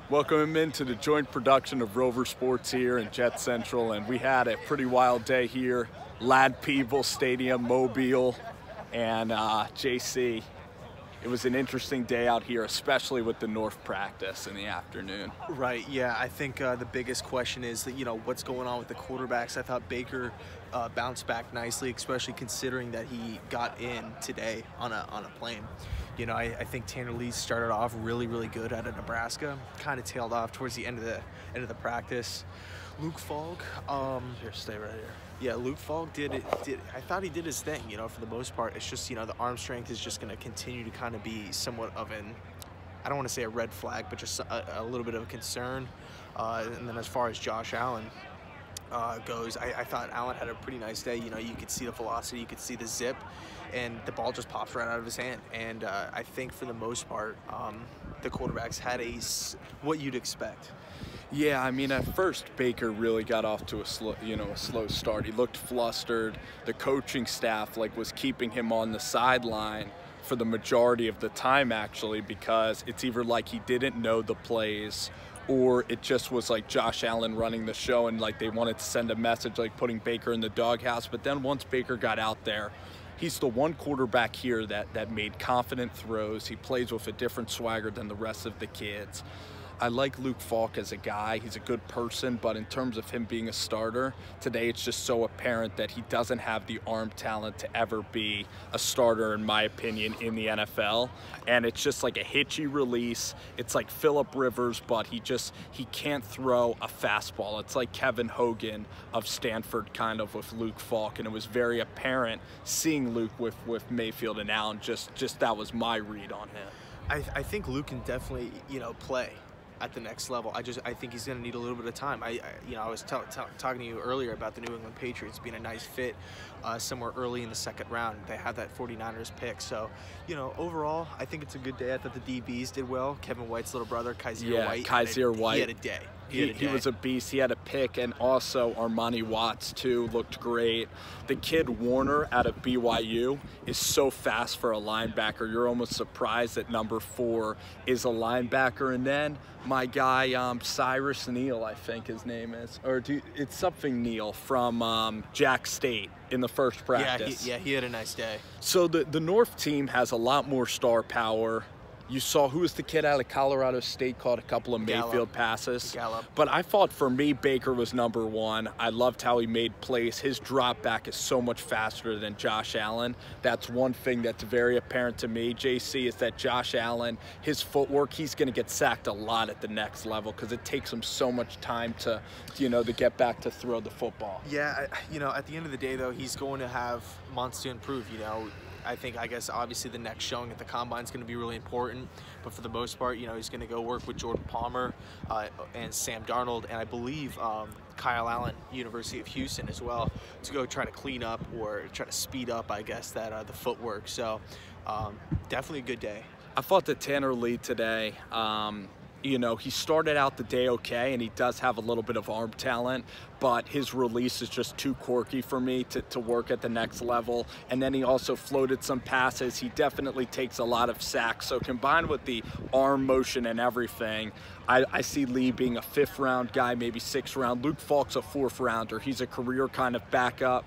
Welcome him into the joint production of Rover Sports here in JetsCentral, and we had a pretty wild day here. Lad Peebles Stadium, Mobile, and JC. It was an interesting day out here, especially with the North practice in the afternoon. Right, yeah, I think the biggest question is that, what's going on with the quarterbacks. I thought Baker bounced back nicely, especially considering that he got in today on a plane. I think Tanner Lee started off really good out of Nebraska, kind of tailed off towards the end of the practice. Luke Falk, Here, stay right here. yeah, Luke Falk I thought he did his thing, for the most part. It's just, the arm strength is just going to continue to kind of be somewhat of I don't want to say a red flag, but just a little bit of a concern. And then as far as Josh Allen goes, I thought Allen had a pretty nice day. You could see the velocity, you could see the zip, and the ball just pops right out of his hand. And I think for the most part, the quarterbacks had what you'd expect. Yeah, I mean, at first Baker really got off to a slow start. He looked flustered. The coaching staff was keeping him on the sideline for the majority of the time, actually, because it's either he didn't know the plays, or it just was Josh Allen running the show, and they wanted to send a message putting Baker in the doghouse. But then once Baker got out there, he's the one quarterback here that made confident throws. He plays with a different swagger than the rest of the kids. I like Luke Falk as a guy. He's a good person, but in terms of him being a starter, today it's just so apparent that he doesn't have the arm talent to ever be a starter, in my opinion, in the NFL. And it's just a hitchy release. It's like Phillip Rivers, but he can't throw a fastball. It's like Kevin Hogan of Stanford, kind of, with Luke Falk. And it was very apparent seeing Luke with Mayfield and Allen. Just that was my read on him. I think Luke can definitely, play at the next level. I think he's going to need a little bit of time. I was talking to you earlier about the New England Patriots being a nice fit somewhere early in the second round. They have that 49ers pick. So, overall, I think it's a good day. I thought the DBs did well. Kevin White's little brother, Kaiser White. Kaiser White. He had a day. He was a beast. He had a pick, and also Armani Watts, too, looked great. The kid Warner out of BYU is so fast for a linebacker. You're almost surprised that number 4 is a linebacker. And then my guy, Cyrus Neal, I think his name is. It's something Neal from Jack State in the first practice. Yeah, he had a nice day. So the North team has a lot more star power. You saw, who was the kid out of Colorado State, caught a couple of Mayfield passes. Gallup. But I thought, for me, Baker was number 1. I loved how he made plays. His drop back is so much faster than Josh Allen. That's one thing that's very apparent to me, JC, is that Josh Allen, his footwork, he's going to get sacked a lot at the next level because it takes him so much time to get back to throw the football. Yeah, at the end of the day, though, he's going to have months to improve, I guess obviously the next showing at the Combine is going to be really important, but for the most part, he's going to go work with Jordan Palmer and Sam Darnold, and I believe Kyle Allen, University of Houston, as well, to go try to clean up or try to speed up, I guess, that the footwork. So definitely a good day. I thought that Tanner Lee today, he started out the day okay, and he does have a little bit of arm talent, but his release is just too quirky for me to work at the next level. And then he also floated some passes. He definitely takes a lot of sacks. So combined with the arm motion and everything, I see Lee being a 5th round guy, maybe 6th round. Luke Falk's a 4th rounder. He's a career kind of backup.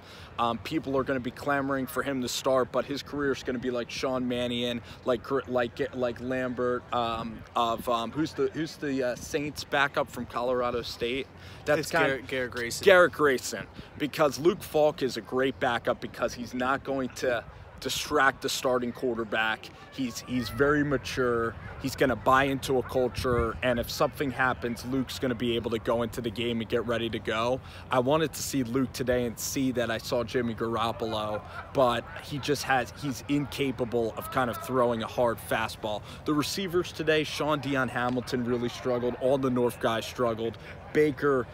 People are going to be clamoring for him to start, but his career is going to be like Sean Mannion, like Lambert, who's the Saints backup from Colorado State? That's Garrett Grayson. Garrett Grayson, because Luke Falk is a great backup because he's not going to distract the starting quarterback. He's very mature. He's going to buy into a culture, and if something happens, Luke's going to be able to go into the game and get ready to go. I wanted to see Luke today and see that I saw Jimmy Garoppolo, but he's incapable of kind of throwing a hard fastball. The receivers today, Sean Dion Hamilton really struggled. All the North guys struggled. Baker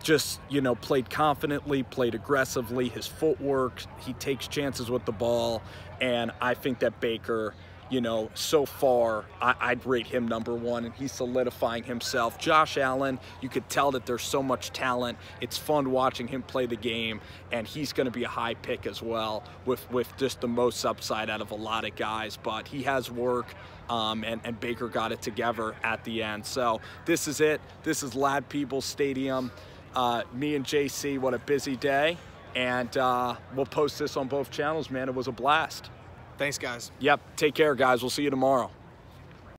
just, played confidently, played aggressively. His footwork, he takes chances with the ball, and I think that Baker, you know, so far, I'd rate him #1, and he's solidifying himself. Josh Allen, you could tell that there's so much talent. It's fun watching him play the game, and he's going to be a high pick as well, with just the most upside out of a lot of guys. But he has work, and Baker got it together at the end. So this is it. This is Lad Peebles Stadium. Me and JC, what a busy day. And we'll post this on both channels, man. It was a blast. Thanks, guys. Yep. Take care, guys. We'll see you tomorrow.